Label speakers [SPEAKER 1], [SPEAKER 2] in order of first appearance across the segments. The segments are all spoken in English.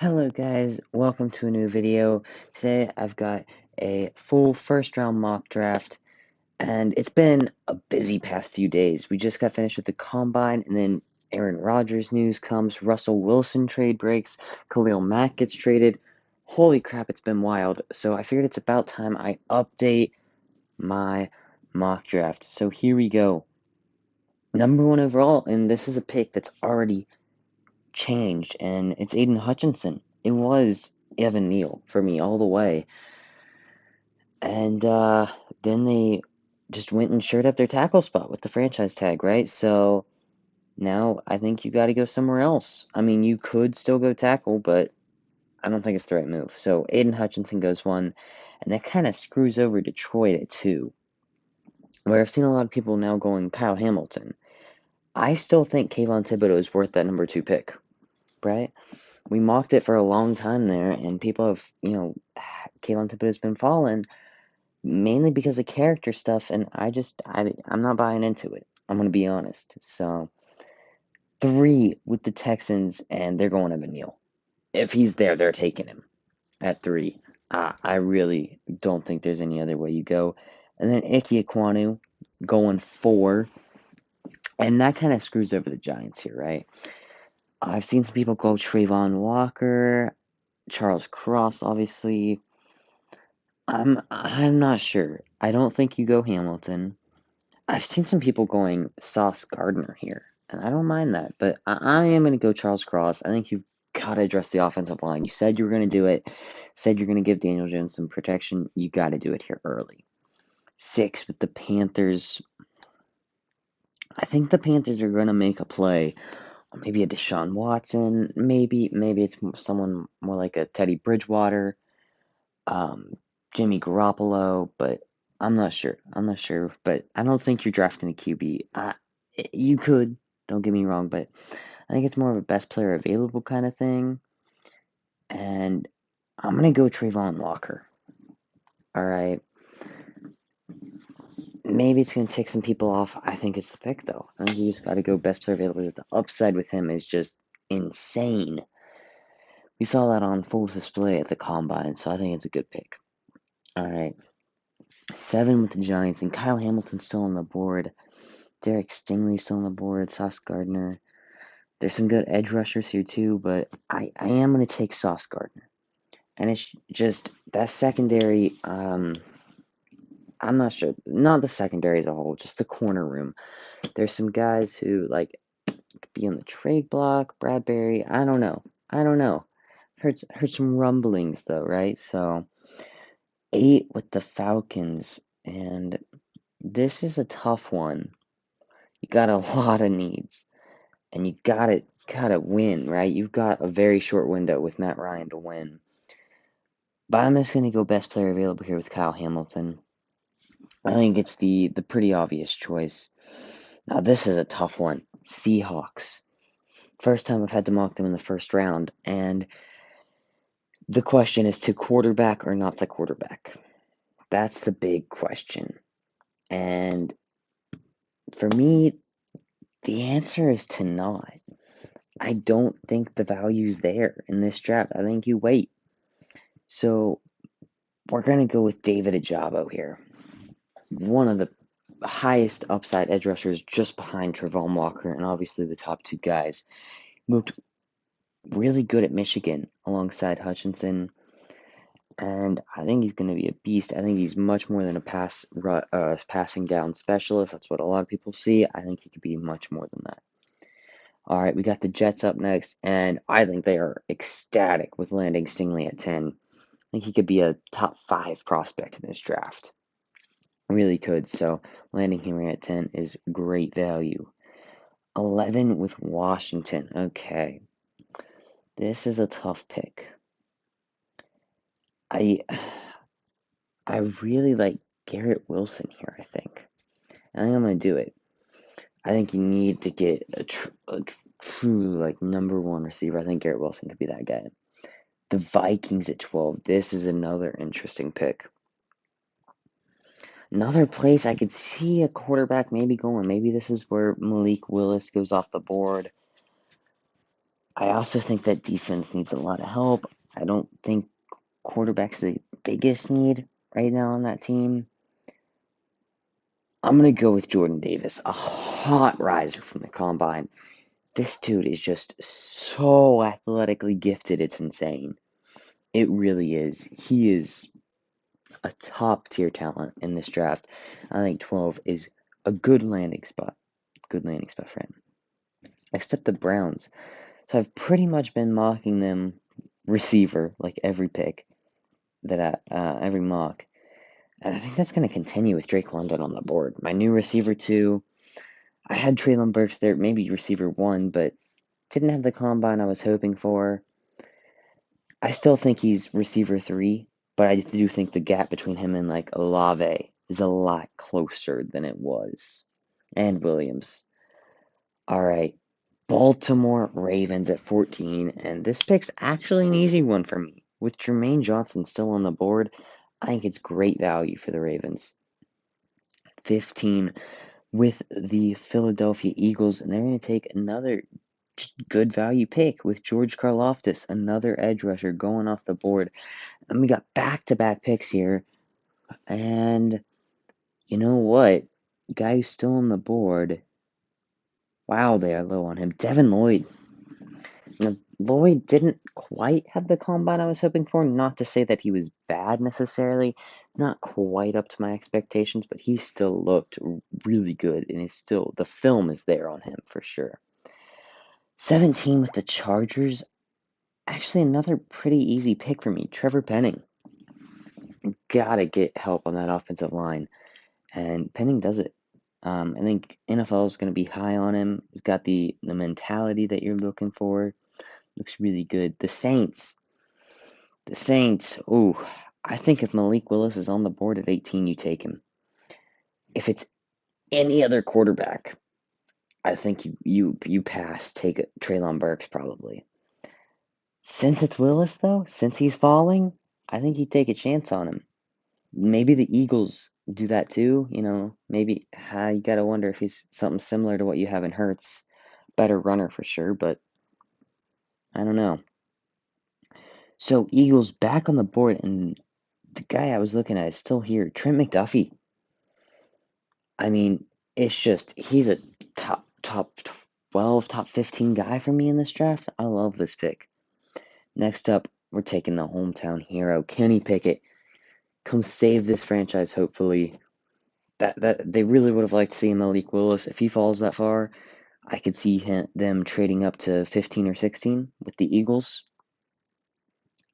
[SPEAKER 1] Hello guys, welcome to a new video. Today I've got a full first round mock draft and it's been a busy past few days. We just got finished with the combine and then Aaron Rodgers news comes, Russell Wilson trade breaks, Khalil Mack gets traded. Holy crap, it's been wild. So I figured it's about time I update my mock draft. So here we go. Number one overall, and this is a pick that's already changed, and it's Aidan Hutchinson. It was Evan Neal for me all the way. And then they just went and shored up their tackle spot with the franchise tag, right? So now I think you got to go somewhere else. I mean, you could still go tackle, but I don't think it's the right move. So Aidan Hutchinson goes one, and that kind of screws over Detroit at two, where I've seen a lot of people now going Kyle Hamilton. I still think Kayvon Thibodeau is worth that number two pick, right? We mocked it for a long time there, and people have, Kayvon Thibodeau's been falling mainly because of character stuff, and I'm not buying into it. I'm gonna be honest. So three with the Texans, and they're going Evan Neal. If he's there, they're taking him at three. I really don't think there's any other way you go. And then Ike Ekwonu going four, and that kind of screws over the Giants here, right? I've seen some people go Trayvon Walker, Charles Cross, obviously. I'm not sure. I don't think you go Hamilton. I've seen some people going Sauce Gardner here, and I don't mind that, but I am going to go Charles Cross. I think you've got to address the offensive line. You said you were going to do it, said you're going to give Daniel Jones some protection. You got to do it here early. Six with the Panthers. I think the Panthers are going to make a play. Or maybe a Deshaun Watson. Maybe it's someone more like a Teddy Bridgewater. Jimmy Garoppolo, but I'm not sure. But I don't think you're drafting a QB. You could, don't get me wrong, but I think it's more of a best player available kind of thing. And I'm going to go Trayvon Walker. All right. Maybe it's going to tick some people off. I think it's the pick, though. I think you just got to go best player available. The upside with him is just insane. We saw that on full display at the combine, so I think it's a good pick. All right. Seven with the Giants, and Kyle Hamilton's still on the board. Derek Stingley's still on the board. Sauce Gardner. There's some good edge rushers here too, but I am going to take Sauce Gardner. And it's just that secondary. I'm not sure. Not the secondary as a whole, just the corner room. There's some guys who could be on the trade block. Bradbury. I don't know. Heard some rumblings though, right? So 8 with the Falcons, and this is a tough one. You got a lot of needs, and you gotta win, right? You've got a very short window with Matt Ryan to win. But I'm just gonna go best player available here with Kyle Hamilton. I think it's the pretty obvious choice. Now this is a tough one. Seahawks. First time I've had to mock them in the first round, and the question is to quarterback or not to quarterback. That's the big question. And for me, the answer is to not. I don't think the value's there in this draft. I think you wait. So we're going to go with David Ajabo here. One of the highest upside edge rushers just behind Trayvon Walker and obviously the top two guys. Moved really good at Michigan alongside Hutchinson. And I think he's going to be a beast. I think he's much more than a passing down specialist. That's what a lot of people see. I think he could be much more than that. All right, we got the Jets up next, and I think they are ecstatic with landing Stingley at 10. I think he could be a top 5 prospect in this draft. Really could. So landing him here at 10 is great value. 11 with Washington. Okay. This is a tough pick. I really like Garrett Wilson here, I think. I think I'm going to do it. I think you need to get a true number one receiver. I think Garrett Wilson could be that guy. The Vikings at 12. This is another interesting pick. Another place I could see a quarterback maybe going. Maybe this is where Malik Willis goes off the board. I also think that defense needs a lot of help. I don't think quarterback's the biggest need right now on that team. I'm going to go with Jordan Davis, a hot riser from the combine. This dude is just so athletically gifted, it's insane. It really is. He is a top tier talent in this draft. I think 12 is a good landing spot. Good landing spot for him. Except the Browns. So I've pretty much been mocking them receiver like every pick every mock. And I think that's going to continue with Drake London on the board. My new receiver 2. I had Treylon Burks there, maybe receiver 1, but didn't have the combine I was hoping for. I still think he's receiver 3, but I do think the gap between him and like Olave is a lot closer than it was. And Williams. All right. Baltimore Ravens at 14, and this pick's actually an easy one for me. With Jermaine Johnson still on the board, I think it's great value for the Ravens. 15 with the Philadelphia Eagles, and they're going to take another good value pick with George Karlaftis, another edge rusher going off the board. And we got back-to-back picks here, and you know what? Guy who's still on the board, wow, they are low on him. Devin Lloyd. Now, Lloyd didn't quite have the combine I was hoping for. Not to say that he was bad necessarily, not quite up to my expectations, but he still looked really good, and the film is there on him for sure. 17 with the Chargers. Actually, another pretty easy pick for me. Trevor Penning. Gotta get help on that offensive line, and Penning does it. I think NFL is going to be high on him. He's got the mentality that you're looking for. Looks really good. The Saints. Ooh, I think if Malik Willis is on the board at 18, you take him. If it's any other quarterback, I think you pass. Take Treylon Burks probably. Since it's Willis though, since he's falling, I think you take a chance on him. Maybe the Eagles do that too. Maybe you gotta wonder if he's something similar to what you have in Hurts. Better runner for sure, but I don't know. So Eagles back on the board, and the guy I was looking at is still here, Trent McDuffie. I mean, it's just he's a top 12, top 15 guy for me in this draft. I love this pick. Next up, we're taking the hometown hero, Kenny Pickett. Come save this franchise, hopefully. That they really would have liked to see Malik Willis. If he falls that far, I could see them trading up to 15 or 16 with the Eagles.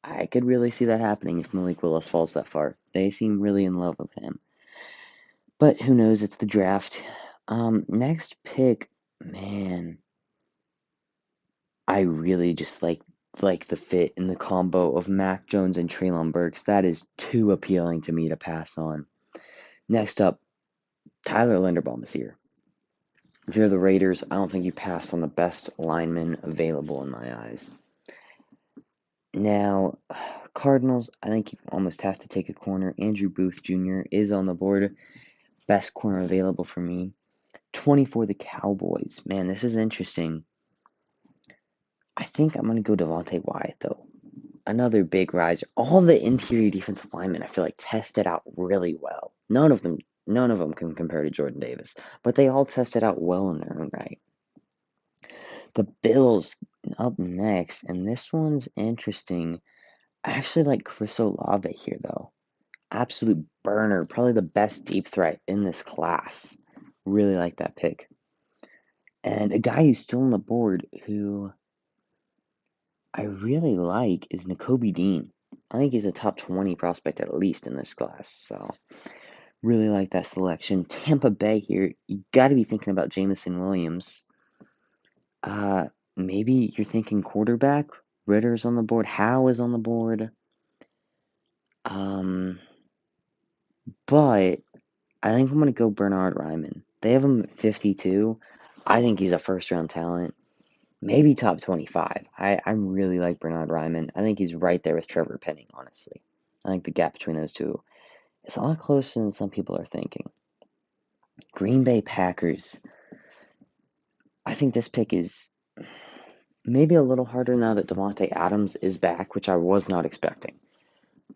[SPEAKER 1] I could really see that happening if Malik Willis falls that far. They seem really in love with him. But who knows? It's the draft. Next pick, man, I really just like the fit in the combo of Mac Jones and Treylon Burks. That is too appealing to me to pass on. Next up, Tyler Linderbaum is here. If you're the Raiders, I don't think you pass on the best lineman available in my eyes. Now, Cardinals, I think you almost have to take a corner. Andrew Booth Jr. is on the board. Best corner available for me. 24 the Cowboys. Man, this is interesting. I think I'm going to go Devontae Wyatt, though. Another big riser. All the interior defensive linemen, I feel like, tested out really well. None of them can compare to Jordan Davis, but they all tested out well in their own right. The Bills up next, and this one's interesting. I actually like Chris Olave here, though. Absolute burner. Probably the best deep threat in this class. Really like that pick. And a guy who's still on the board who I really like is Nakobe Dean. I think he's a top 20 prospect at least in this class. So, really like that selection. Tampa Bay here. You got to be thinking about Jameson Williams. Maybe you're thinking quarterback. Ritter's on the board. Howe is on the board. But I think I'm going to go Bernard Ryman. They have him at 52. I think he's a first-round talent. Maybe top 25. I really like Bernard Ryman. I think he's right there with Trevor Penning, honestly. I think the gap between those two is a lot closer than some people are thinking. Green Bay Packers. I think this pick is Maybe a little harder now that Devontae Adams is back, which I was not expecting.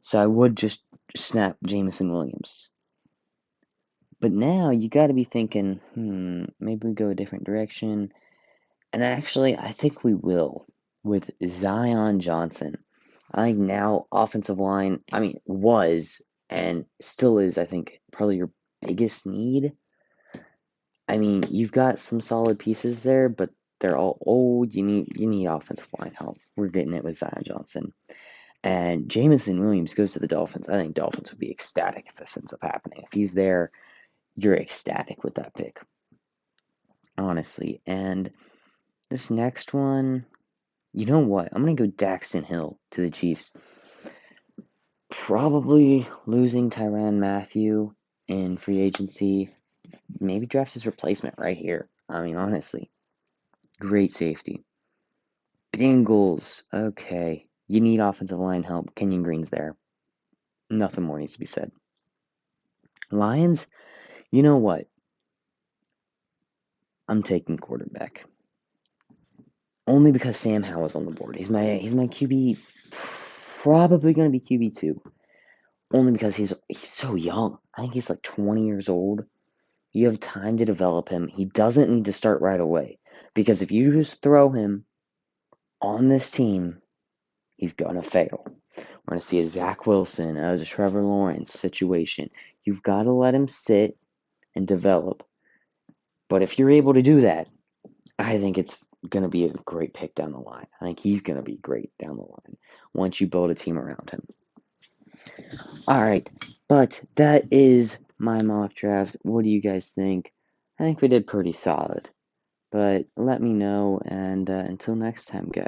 [SPEAKER 1] So I would just snap Jameson Williams. But now you got to be thinking, maybe we go a different direction. And actually, I think we will with Zion Johnson. I think now offensive line, was and still is, I think, probably your biggest need. You've got some solid pieces there, but they're all old. You need offensive line help. We're getting it with Zion Johnson. And Jameson Williams goes to the Dolphins. I think Dolphins would be ecstatic if this ends up happening. If he's there, you're ecstatic with that pick, honestly. And this next one, you know what? I'm going to go Daxton Hill to the Chiefs. Probably losing Tyrann Mathieu in free agency. Maybe draft his replacement right here. Honestly. Great safety. Bengals. Okay. You need offensive line help. Kenyon Green's there. Nothing more needs to be said. Lions. You know what? I'm taking quarterback. Only because Sam Howell's on the board. He's my QB. Probably going to be QB2. Only because he's so young. I think he's like 20 years old. You have time to develop him. He doesn't need to start right away. Because if you just throw him on this team, he's going to fail. We're going to see a Zach Wilson, a Trevor Lawrence situation. You've got to let him sit and develop. But if you're able to do that, I think it's going to be a great pick down the line. I think he's going to be great down the line once you build a team around him. All right, but that is my mock draft. What do you guys think? I think we did pretty solid. But let me know, and until next time, guys.